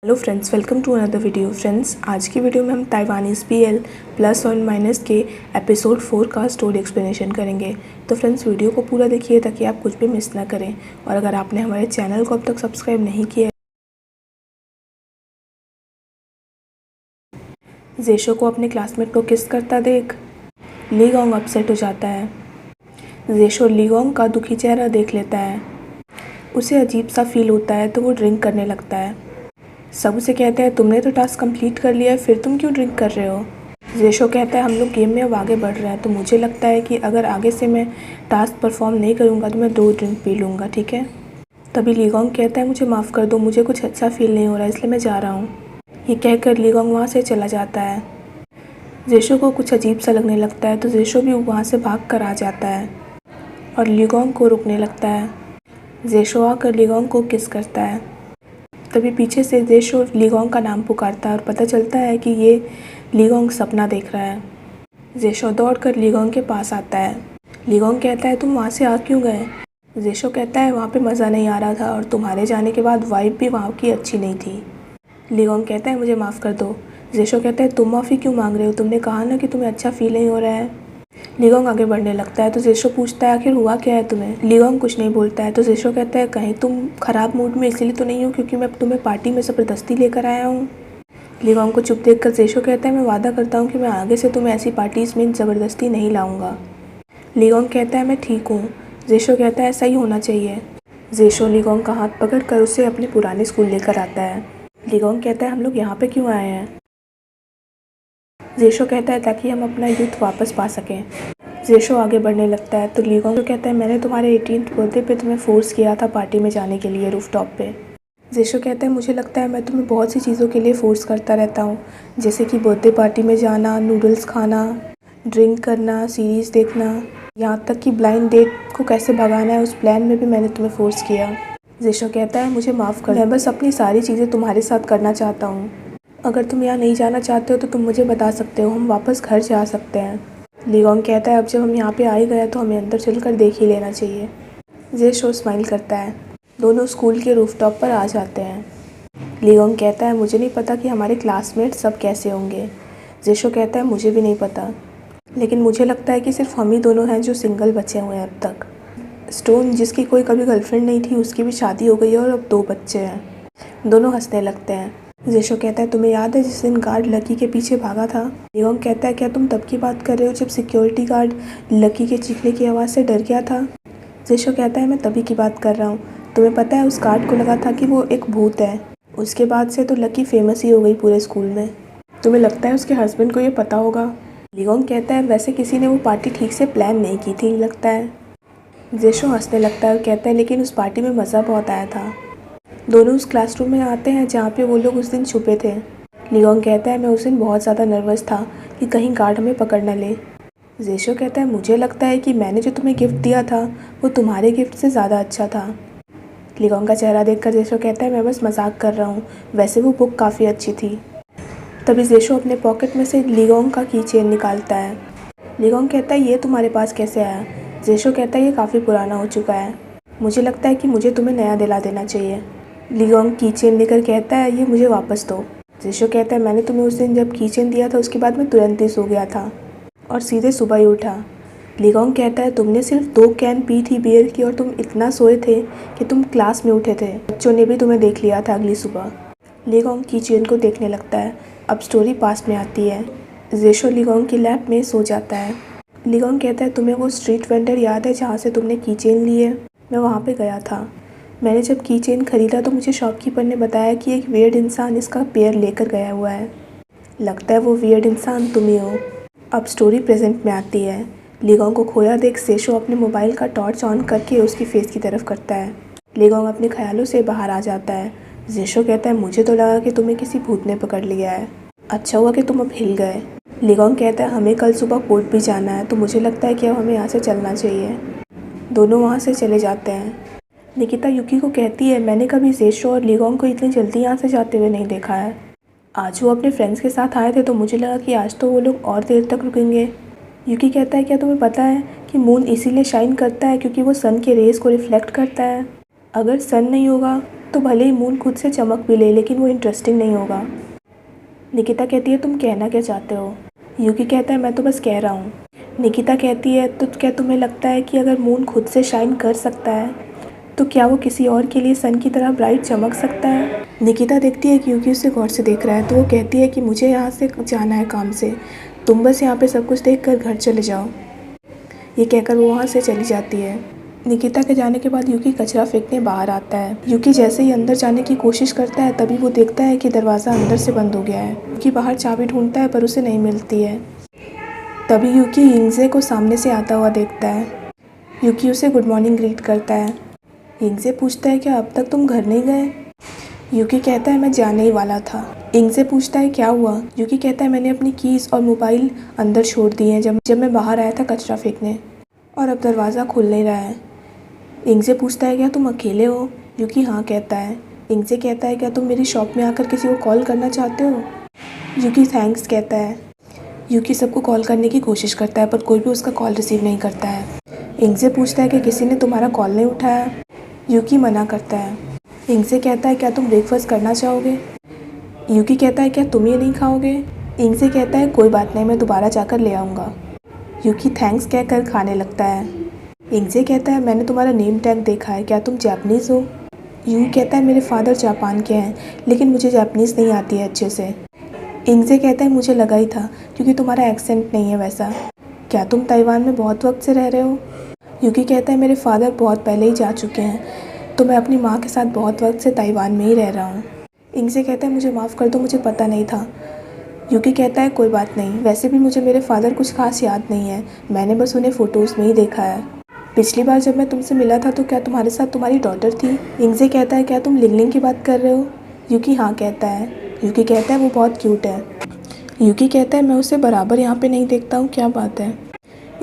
Hello friends, welcome to another video. Friends, आज की video में हम ताइवानीज़ BL प्लस और माइनस के एपिसोड 4 का स्टोरी एक्सप्लेनेशन करेंगे। तो फ्रेंड्स, वीडियो को पूरा देखिए ताकि आप कुछ भी मिस ना करें। और अगर आपने हमारे चैनल को अब तक सब्सक्राइब नहीं किया, जेशो को अपने क्लासमेट को किस करता देख लीगोंग अपसेट हो जाता है। जेशो लीगोंग का दुखी चेहरा देख लेता है। उसे अजीब सा फील होता है तो वो ड्रिंक करने लगता है। सब उसे कहते हैं, तुमने तो टास्क कंप्लीट कर लिया है, फिर तुम क्यों ड्रिंक कर रहे हो। जेशो कहता है, हम लोग गेम में अब आगे बढ़ रहे हैं, तो मुझे लगता है कि अगर आगे से मैं टास्क परफॉर्म नहीं करूँगा तो मैं 2 ड्रिंक पी लूँगा, ठीक है। तभी लीगोंग कहता है, मुझे माफ़ कर दो, मुझे कुछ अच्छा फील नहीं हो रहा है, इसलिए मैं जा रहा हूँ। ये कहकर लीगोंग वहाँ से चला जाता है। जेशो को कुछ अजीब सा लगने लगता है तो जेशो भी वहाँ से भाग कर आ जाता है और लीगोंग को रुकने लगता है। जेशो आकर लीगोंग को किस करता है। तभी पीछे से जेशो लीगोंग का नाम पुकारता है और पता चलता है कि ये लीगोंग सपना देख रहा है। जेशो दौड़कर लीगोंग के पास आता है। लीगोंग कहता है, तुम वहाँ से आ क्यों गए। जेशो कहता है, वहाँ पे मज़ा नहीं आ रहा था और तुम्हारे जाने के बाद वाइब भी वहाँ की अच्छी नहीं थी। लीगोंग कहता है, मुझे माफ़ कर दो। जेशो कहता है, तुम माफ़ी क्यों मांग रहे हो, तुमने कहा ना कि तुम्हें अच्छा फील नहीं हो रहा है। लीगोंग आगे बढ़ने लगता है तो जेशो पूछता है, आखिर हुआ क्या है तुम्हें। लीगोंग कुछ नहीं बोलता है तो जेशो कहता है, कहीं तुम ख़राब मूड में इसलिए तो नहीं हो क्योंकि मैं तुम्हें पार्टी में ज़बरदस्ती लेकर आया हूँ। लीगोंग को चुप देखकर जेशो कहता है, मैं वादा करता हूँ कि मैं आगे से तुम्हें ऐसी पार्टीज़ में ज़बरदस्ती नहीं लाऊंगा। लीगोंग कहता है, मैं ठीक हूँ। जेशो कहता है, ऐसा ही होना चाहिए। जेशो लीगोंग का हाथ पकड़कर उसे अपने पुराने स्कूल लेकर आता है। लीगोंग कहता है, हम लोग यहाँ पे क्यों आए हैं। जेशो कहता है, ताकि हम अपना यूथ वापस पा सकें। जेशो आगे बढ़ने लगता है तो लीगोंग कहता है, मैंने तुम्हारे 18th बर्थडे पे तुम्हें फ़ोर्स किया था पार्टी में जाने के लिए रूफटॉप पे। जेशो कहता है, मुझे लगता है मैं तुम्हें बहुत सी चीज़ों के लिए फ़ोर्स करता रहता हूँ, जैसे कि बर्थडे पार्टी में जाना, नूडल्स खाना, ड्रिंक करना, सीरीज़ देखना, यहाँ तक कि ब्लाइंड डेट को कैसे भगाना है उस प्लान में भी मैंने तुम्हें फ़ोर्स किया। जेशो कहता है, मुझे माफ़ कर, मैं बस अपनी सारी चीज़ें तुम्हारे साथ करना चाहता हूँ। अगर तुम यहाँ नहीं जाना चाहते हो तो तुम मुझे बता सकते हो, हम वापस घर जा सकते हैं। लीगोंग कहता है, अब जब हम यहाँ पे आ ही गए तो हमें अंदर चलकर देख ही लेना चाहिए। जेशो स्माइल करता है। दोनों स्कूल के रूफटॉप पर आ जाते हैं। लीगोंग कहता है, मुझे नहीं पता कि हमारे क्लासमेट सब कैसे होंगे। जेशो कहता है, मुझे भी नहीं पता, लेकिन मुझे लगता है कि सिर्फ हम ही दोनों हैं जो सिंगल बचे हुए हैं अब तक। स्टोन, जिसकी कोई कभी गर्लफ्रेंड नहीं थी, उसकी भी शादी हो गई है और अब 2 बच्चे हैं। दोनों हंसने लगते हैं। जेशो कहता है, तुम्हें याद है जिस दिन गार्ड लकी के पीछे भागा था। लीगोंग कहता है, क्या तुम तब की बात कर रहे हो जब सिक्योरिटी गार्ड लकी के चीखने की आवाज़ से डर गया था। जेशो कहता है, मैं तभी की बात कर रहा हूँ। तुम्हें पता है उस गार्ड को लगा था कि वो एक भूत है। उसके बाद से तो लकी फेमस ही हो गई पूरे स्कूल में। तुम्हें लगता है उसके हस्बैंड को ये पता होगा। लीगोंग कहता है, वैसे किसी ने वो पार्टी ठीक से प्लान नहीं की थी लगता है। जेशो हंसने लगता है और कहता है, लेकिन उस पार्टी में मज़ा बहुत आया था। दोनों उस क्लासरूम में आते हैं जहाँ पे वो लोग उस दिन छुपे थे। लीगोंग कहता है, मैं उस दिन बहुत ज़्यादा नर्वस था कि कहीं गार्ड हमें पकड़ न ले। जेशो कहता है, मुझे लगता है कि मैंने जो तुम्हें गिफ्ट दिया था वो तुम्हारे गिफ्ट से ज़्यादा अच्छा था। लीगोंग का चेहरा देखकर जेशो कहता है, मैं बस मजाक कर रहा हूँ, वैसे वो बुक काफ़ी अच्छी थी। तभी जेशो अपने पॉकेट में से लीगोंग का की चेन निकालता है। लीगोंग कहता है, ये तुम्हारे पास कैसे आया। जेशो कहता है, ये काफ़ी पुराना हो चुका है, मुझे लगता है कि मुझे तुम्हें नया दिला देना चाहिए। लीगोंग की चेन लेकर कहता है, ये मुझे वापस दो। जेशो कहता है, मैंने तुम्हें उस दिन जब की चेन दिया था उसके बाद मैं तुरंत ही सो गया था और सीधे सुबह ही उठा। लीगोंग कहता है, तुमने सिर्फ 2 कैन पी थी बियर की और तुम इतना सोए थे कि तुम क्लास में उठे थे, बच्चों ने भी तुम्हें देख लिया था अगली सुबह। लीगोंग की चेन को देखने लगता है। अब स्टोरी पास्ट में आती है। जेशो लीगोंग की लैब में सो जाता है। लीगोंग कहता है, तुम्हें वो स्ट्रीट वेंडर याद है जहाँ से तुमने की चेन ली है। मैं वहाँ पे गया था। मैंने जब की चेन खरीदा तो मुझे शॉपकीपर ने बताया कि एक वियर्ड इंसान इसका पेयर लेकर गया हुआ है। लगता है वो वियर्ड इंसान तुम ही हो। अब स्टोरी प्रेजेंट में आती है। लीगोंग को खोया देख जेशो अपने मोबाइल का टॉर्च ऑन करके उसकी फेस की तरफ करता है। लीगोंग अपने ख्यालों से बाहर आ जाता है। जेशो कहता है, मुझे तो लगा कि तुम्हें किसी भूत ने पकड़ लिया है, अच्छा हुआ कि तुम अब हिल गए। लीगोंग कहता है, हमें कल सुबह कोर्ट भी जाना है तो मुझे लगता है कि अब हमें यहाँ से चलना चाहिए। दोनों वहाँ से चले जाते हैं। निकिता युकी को कहती है, मैंने कभी जेशो और लीगोंग को इतनी जल्दी यहाँ से जाते हुए नहीं देखा है। आज वो अपने फ्रेंड्स के साथ आए थे तो मुझे लगा कि आज तो वो लोग और देर तक रुकेंगे। युकी कहता है, क्या तुम्हें पता है कि मून इसीलिए शाइन करता है क्योंकि वो सन के रेज़ को रिफ्लेक्ट करता है। अगर सन नहीं होगा तो भले ही मून खुद से चमक भी ले, लेकिन वो इंटरेस्टिंग नहीं होगा। निकिता कहती है तुम कहना क्या चाहते हो? यूकी कहता है मैं तो बस कह रहा हूँ। निकिता कहती है तो क्या तुम्हें लगता है कि अगर मून खुद से शाइन कर सकता है तो क्या वो किसी और के लिए सन की तरह ब्राइट चमक सकता है? निकिता देखती है कि यूकी उसे गौर से देख रहा है, तो वो कहती है कि मुझे यहाँ से जाना है काम से, तुम बस यहाँ पे सब कुछ देख कर घर चले जाओ। ये कहकर वो वहाँ से चली जाती है। निकिता के जाने के बाद यूकी कचरा फेंकने बाहर आता है। यूकी जैसे ही अंदर जाने की कोशिश करता है तभी वो देखता है कि दरवाज़ा अंदर से बंद हो गया है। यूकी बाहर चाबी ढूंढता है पर उसे नहीं मिलती है। तभी यूकी यिंगजे को सामने से आता हुआ देखता है। यूकी उसे गुड मॉर्निंग ग्रीट करता है। यिंगजे पूछता है क्या अब तक तुम घर नहीं गए? यूकी कहता है मैं जाने ही वाला था। यिंगजे पूछता है क्या हुआ? यूकी कहता है मैंने अपनी कीज़ और मोबाइल अंदर छोड़ दिए हैं जब मैं बाहर आया था कचरा फेंकने, और अब दरवाज़ा खुल नहीं रहा है। यिंगजे पूछता है क्या तुम अकेले हो? यूकी हाँ कहता है। यिंगजे कहता है क्या तुम मेरी शॉप में आकर किसी को कॉल करना चाहते हो? यूकी थैंक्स कहता है। यूकी सबको कॉल करने की कोशिश करता है पर कोई भी उसका कॉल रिसीव नहीं करता है। यिंगजे पूछता है कि किसी ने तुम्हारा कॉल नहीं उठाया? यूकी मना करता है। यिंगजे कहता है क्या तुम ब्रेकफास्ट करना चाहोगे? यूकी कहता है क्या तुम ये नहीं खाओगे? यिंगजे कहता है कोई बात नहीं, मैं दोबारा जाकर ले आऊँगा। यूकी थैंक्स कहकर खाने लगता है। यिंगजे कहता है मैंने तुम्हारा नेम टैग देखा है, क्या तुम जापानीज़ हो? यूकी कहता है मेरे फादर जापान के हैं लेकिन मुझे जापानीज़ नहीं आती है अच्छे से। यिंगजे कहता है मुझे लगा ही था क्योंकि तुम्हारा एक्सेंट नहीं है वैसा। क्या तुम ताइवान में बहुत वक्त से रह रहे हो? यूकी कहता है मेरे फादर बहुत पहले ही जा चुके हैं तो मैं अपनी माँ के साथ बहुत वक्त से ताइवान में ही रह रहा हूँ। यिंगजे कहता है मुझे माफ़ कर दो, मुझे पता नहीं था। यूकी कहता है कोई बात नहीं, वैसे भी मुझे मेरे फादर कुछ खास याद नहीं है, मैंने बस उन्हें फ़ोटोज़ में ही देखा है। पिछली बार जब मैं तुमसे मिला था तो क्या तुम्हारे साथ तुम्हारी डॉटर थी? यिंगजे कहता है क्या तुम लिंगलिंग की बात कर रहे हो? यूकी हाँ कहता है। यूकी कहता है वो बहुत क्यूट है। यूकी कहता है मैं उसे बराबर यहाँ पे नहीं देखता हूँ, क्या बात है?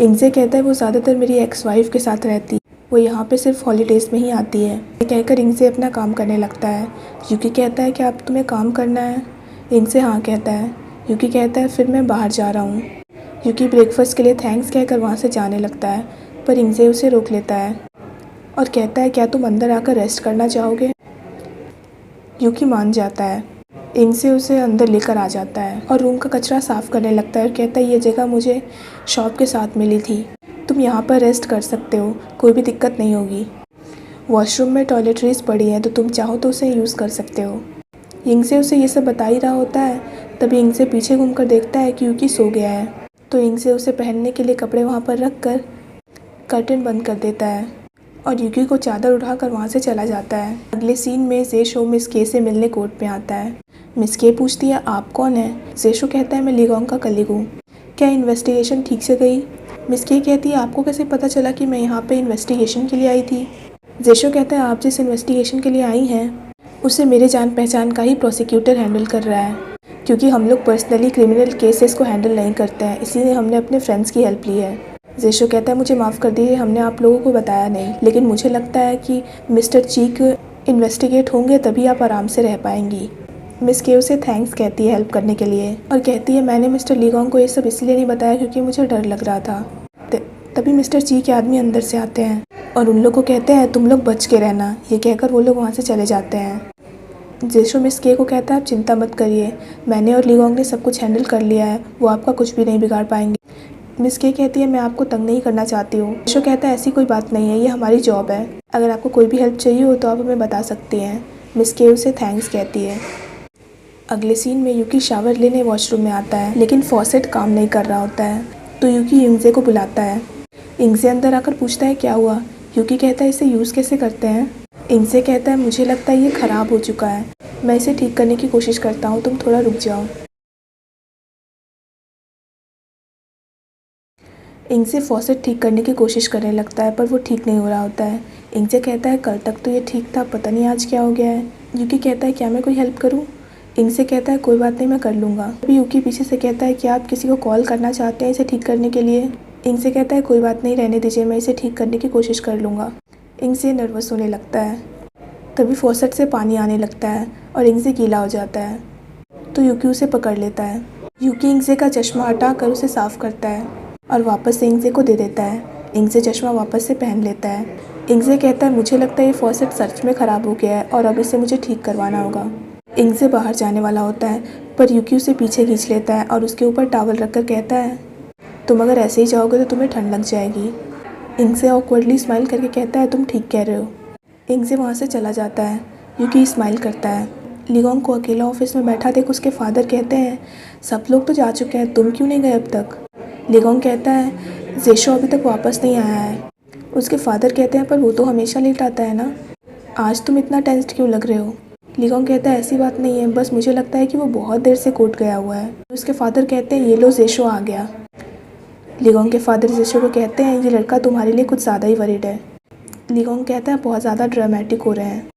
यिंगजे कहता है वो ज़्यादातर मेरी एक्स वाइफ के साथ रहती, वो यहाँ पे सिर्फ हॉलीडेज़ में ही आती है। ये कहकर यिंगजे अपना काम करने लगता है। यूकी कहता है क्या अब तुम्हें काम करना है? यिंगजे हाँ कहता है। यूकी कहता है फिर मैं बाहर जा रहा हूँ। यूकी ब्रेकफास्ट के लिए थैंक्स कहकर वहाँ से जाने लगता है पर यिंगजे उसे रोक लेता है और कहता है क्या तुम अंदर आकर रेस्ट करना चाहोगे? यूकी मान जाता है। यिंगजे उसे अंदर लेकर आ जाता है और रूम का कचरा साफ़ करने लगता है और कहता है ये जगह मुझे शॉप के साथ मिली थी, तुम यहाँ पर रेस्ट कर सकते हो, कोई भी दिक्कत नहीं होगी। वॉशरूम में टॉयलेटरीज पड़ी हैं तो तुम चाहो तो उसे यूज़ कर सकते हो। यिंगजे उसे ये सब बता ही रहा होता है तभी यिंगजे पीछे घूमकर देखता है कि यूकी सो गया है, तो यिंगजे उसे पहनने के लिए कपड़े वहाँ पर रख कर कर्टन बंद कर देता है और यूकी को चादर उठाकर वहाँ से चला जाता है। अगले सीन में जेशो मिस के से मिलने कोर्ट में आता है। मिस के पूछती है आप कौन है? जेशो कहता है मैं लीगोंग का कलीग हूँ, क्या इन्वेस्टिगेशन ठीक से गई? मिस के कहती है आपको कैसे पता चला कि मैं यहाँ पे इन्वेस्टिगेशन के लिए आई थी? जेशो कहता है आप जिस इन्वेस्टिगेशन के लिए आई हैं उसे मेरे जान पहचान का ही प्रोसिक्यूटर हैंडल कर रहा है, क्योंकि हम लोग पर्सनली क्रिमिनल केसेस को हैंडल नहीं करते हैं, इसीलिए हमने अपने फ्रेंड्स की हेल्प ली है। जेशो कहता है मुझे माफ़ कर दीजिए, हमने आप लोगों को बताया नहीं, लेकिन मुझे लगता है कि मिस्टर चीक इन्वेस्टिगेट होंगे तभी आप आराम से रह पाएंगी। मिस के उसे थैंक्स कहती है हेल्प करने के लिए और कहती है मैंने मिस्टर लीगोंग को ये सब इसलिए नहीं बताया क्योंकि मुझे डर लग रहा था। तभी मिस्टर ची के आदमी अंदर से आते हैं और उन लोग को कहते हैं तुम लोग बच के रहना, ये कहकर वो लोग वहाँ से चले जाते हैं। जेशो मिस के को कहता है आप चिंता मत करिए, मैंने और लीगोंग ने सब कुछ हैंडल कर लिया है, वो आपका कुछ भी नहीं बिगाड़ पाएंगे। मिस के कहती है मैं आपको तंग नहीं करना चाहती हूँ। जेशो कहता है ऐसी कोई बात नहीं है, ये हमारी जॉब है, अगर आपको कोई भी हेल्प चाहिए हो तो आप हमें बता सकती हैं। मिस के उसे थैंक्स कहती है। अगले सीन में यूकी शावर लेने वॉशरूम में आता है लेकिन फॉसेट काम नहीं कर रहा होता है, तो यूकी यिंगजे को बुलाता है। यिंगजे अंदर आकर पूछता है क्या हुआ? यूकी कहता है इसे यूज़ कैसे करते हैं? यिंगजे कहता है मुझे लगता है ये ख़राब हो चुका है, मैं इसे ठीक करने की कोशिश करता हूँ, तुम थोड़ा रुक जाओ। यिंगजे फॉसेट ठीक करने की कोशिश करने लगता है पर वो ठीक नहीं हो रहा होता है। यिंगजे कहता है कल तक तो ये ठीक था, पता नहीं आज क्या हो गया है। यूकी कहता है क्या मैं कोई हेल्प करूँ? यिंगजे कहता है कोई बात नहीं, मैं कर लूँगा। अभी यूकी पीछे से कहता है क्या आप किसी को कॉल करना चाहते हैं इसे ठीक करने के लिए? यिंगजे कहता है कोई बात नहीं, रहने दीजिए, मैं इसे ठीक करने की कोशिश कर लूँगा। यिंगजे नर्वस होने लगता है। तभी फॉसेट से पानी आने लगता है और यिंगजे गीला हो जाता है, तो यूकी उसे पकड़ लेता है। यूकी यिंगजे का चश्मा हटाकर उसे साफ़ करता है और वापस से यिंगजे को दे देता है। यिंगजे चश्मा वापस से पहन लेता है। इंगजे कहता है मुझे लगता है ये फॉसेट सच में ख़राब हो गया है और अब इसे मुझे ठीक करवाना होगा। इंगजे बाहर जाने वाला होता है पर यूकी उसे पीछे खींच लेता है और उसके ऊपर टॉवल रखकर कहता है तुम अगर ऐसे ही जाओगे तो तुम्हें ठंड लग जाएगी। इंगजे ऑकवर्डली स्माइल करके कहता है तुम ठीक कह रहे हो। इंगजे वहाँ से चला जाता है। यूकी स्माइल करता है। लीगोंग को अकेला ऑफिस में बैठा देख उसके फादर कहते हैं सब लोग तो जा चुके हैं, तुम क्यों नहीं गए अब तक। लीगोंग कहता है जेशो अभी तक वापस नहीं आया है। उसके फादर कहते हैं पर वो तो हमेशा लेट आता है ना, आज तुम इतना टेंस्ड क्यों लग रहे हो। लीगोंग कहता है ऐसी बात नहीं है, बस मुझे लगता है कि वो बहुत देर से कोर्ट गया हुआ है। उसके फादर कहते हैं ये लो जेशो आ गया। लीगोंग के फादर जेशो को कहते हैं ये लड़का तुम्हारे लिए कुछ ज़्यादा ही वरीड है। लीगोंग कहता है बहुत ज़्यादा ड्रामेटिक हो रहे हैं।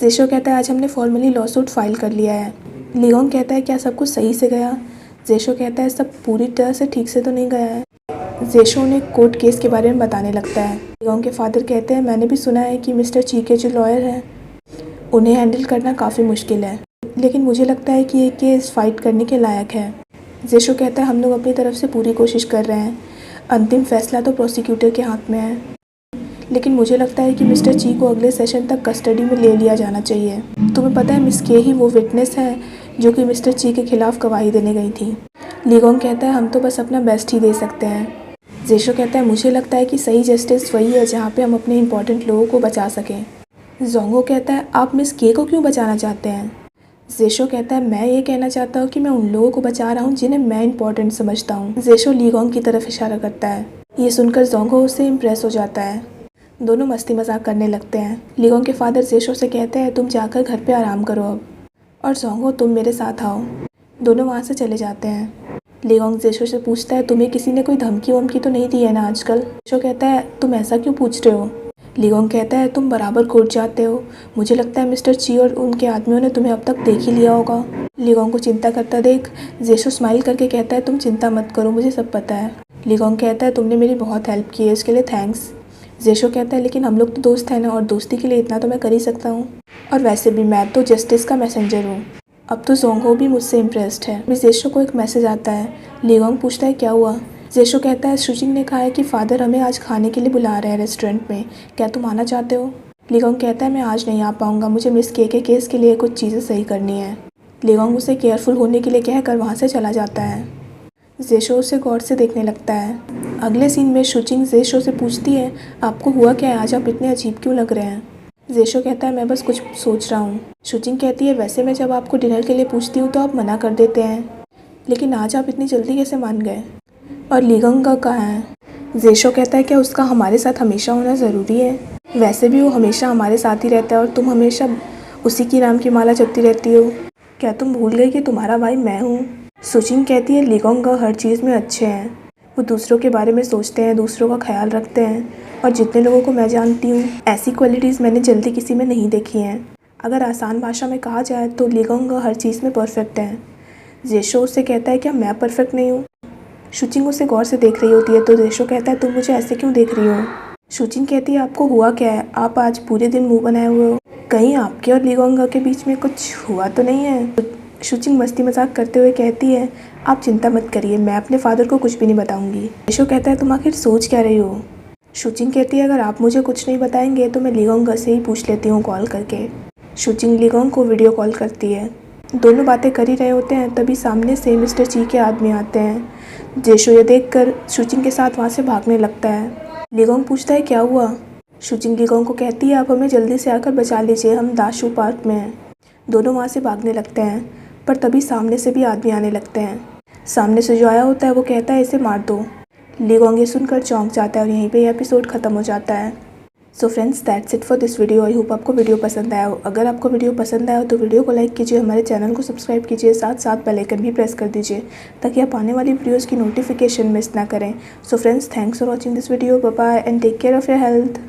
जेशो कहता है आज हमने फॉर्मली लॉ सूट फाइल कर लिया है। लीगोंग कहता है क्या सब कुछ सही से गया। जेशो कहता है सब पूरी तरह से ठीक से तो नहीं गया है। जेशो ने कोर्ट केस के बारे में बताने लगता है। लीगोंग के फादर कहते हैं मैंने भी सुना है कि मिस्टर ची के जो लॉयर हैं उन्हें हैंडल करना काफ़ी मुश्किल है, लेकिन मुझे लगता है कि ये केस फाइट करने के लायक है। जेशो कहता है हम लोग अपनी तरफ से पूरी कोशिश कर रहे हैं, अंतिम फैसला तो प्रोसिक्यूटर के हाथ में है, लेकिन मुझे लगता है कि मिस्टर ची को अगले सेशन तक कस्टडी में ले लिया जाना चाहिए। तुम्हें पता है मिस के ही वो विटनेस है जो कि मिस्टर ची के खिलाफ गवाही देने गई थी। लीगोंग कहता है हम तो बस अपना बेस्ट ही दे सकते हैं। जेशो कहता है मुझे लगता है कि सही जस्टिस वही है जहाँ पे हम अपने इंपॉर्टेंट लोगों को बचा सकें। जोंगो कहता है आप मिस के को क्यों बचाना चाहते हैं। जेशो कहता है मैं ये कहना चाहता हूँ कि मैं उन लोगों को बचा रहा हूँ जिन्हें मैं इंपॉर्टेंट समझता हूँ। जेशो लीगोंग की तरफ इशारा करता है। ये सुनकर जोंगो उससे इम्प्रेस हो जाता है। दोनों मस्ती मजाक करने लगते हैं। लीगोंग के फादर जेशो से कहते हैं तुम जाकर घर पे आराम करो अब, और जोंगो तुम मेरे साथ आओ। दोनों वहाँ से चले जाते हैं। लीगोंग जेशो से पूछता है तुम्हें किसी ने कोई धमकी वमकी तो नहीं दी है ना आजकल। जेशो कहता है तुम ऐसा क्यों पूछ रहे हो। लीगोंग कहता है तुम बराबर कोर्ट जाते हो, मुझे लगता है मिस्टर ची और उनके आदमियों ने तुम्हें अब तक देख ही लिया होगा। लीगोंग को चिंता करता देख जेशो स्माइल करके कहता है तुम चिंता मत करो, मुझे सब पता है। लीगोंग कहता है तुमने मेरी बहुत हेल्प की है, इसके लिए थैंक्स। जेशो कहता है लेकिन हम लोग तो दोस्त हैं ना, और दोस्ती के लिए इतना तो मैं कर ही सकता हूँ, और वैसे भी मैं तो जस्टिस का मैसेंजर हूँ। अब तो जोंगो भी मुझसे इम्प्रेस्ड है। अभी जेशो को एक मैसेज आता है। लीगोंग पूछता है क्या हुआ। जेशो कहता है शुचिंग ने कहा है कि फादर हमें आज खाने के लिए बुला रहे हैं रेस्टोरेंट में, क्या तुम आना चाहते हो। लीगोंग कहता है मैं आज नहीं आ पाऊँगा, मुझे मिस के केस के लिए कुछ चीज़ें सही करनी है। लीगोंग उसे केयरफुल होने के लिए कहकर वहाँ से चला जाता है। जेशो उसे गौर से देखने लगता है। अगले सीन में शुचिंग जेशो से पूछती है आपको हुआ क्या है, आज आप इतने अजीब क्यों लग रहे हैं। जेशो कहता है मैं बस कुछ सोच रहा हूँ। शुचिंग कहती है वैसे मैं जब आपको डिनर के लिए पूछती हूँ तो आप मना कर देते हैं, लेकिन आज आप इतनी जल्दी कैसे मान गए। और लीगोंग का कहाँ है। जेशो कहता है क्या उसका हमारे साथ हमेशा होना ज़रूरी है, वैसे भी वो हमेशा हमारे साथ ही रहता है और तुम हमेशा उसी की नाम की माला जपती रहती हो, क्या तुम भूल गई कि तुम्हारा भाई मैं हूँ। शुचिंग कहती है लीगोंग हर चीज़ में अच्छे हैं, वो दूसरों के बारे में सोचते हैं, दूसरों का ख्याल रखते हैं, और जितने लोगों को मैं जानती हूँ ऐसी क्वालिटीज़ मैंने जल्दी किसी में नहीं देखी हैं। अगर आसान भाषा में कहा जाए तो लीगोंग हर चीज़ में परफेक्ट है। जेशो उससे कहता है क्या मैं परफेक्ट नहीं हूँ। शुचिंग उसे गौर से देख रही होती है तो जेशो कहता है तुम मुझे ऐसे क्यों देख रही हो। शुचिंग कहती है आपको हुआ क्या है, आप आज पूरे दिन मुँह बनाए हुए हो, कहीं आपके और लीगोंग के बीच में कुछ हुआ तो नहीं है। शुचिंग मस्ती मजाक करते हुए कहती है आप चिंता मत करिए, मैं अपने फादर को कुछ भी नहीं बताऊंगी। जेशो कहता है तुम आखिर सोच क्या रही हो। शुचिंग कहती है अगर आप मुझे कुछ नहीं बताएंगे तो मैं लीगोंग से ही पूछ लेती हूँ कॉल करके। शुचिंग लीगोंग को वीडियो कॉल करती है। दोनों बातें कर ही रहे होते हैं तभी सामने से मिस्टर ची के आदमी आते हैं। जेशो ये देखकर शुचिंग के साथ वहाँ से भागने लगता है। लीगोंग पूछता है क्या हुआ। शुचिंग लीगोंग को कहती है आप हमें जल्दी से आकर बचा लीजिए, हम दाशू पार्क में हैं। दोनों वहाँ से भागने लगते हैं पर तभी सामने से भी आदमी आने लगते हैं। सामने से जो आया होता है वो कहता है इसे मार दो। लीगोंग ये सुनकर चौंक जाता है और यहीं पे ये एपिसोड ख़त्म हो जाता है। So friends that's it for this video. I hope आपको वीडियो पसंद आया हो। अगर आपको वीडियो पसंद आया हो तो वीडियो को लाइक कीजिए, हमारे चैनल को सब्सक्राइब कीजिए, साथ साथ बेल आइकन भी प्रेस कर दीजिए ताकि आप आने वाली वीडियोज़ की नोटिफिकेशन मिस ना करें। So friends thanks for watching this video, bye bye and take care of your health.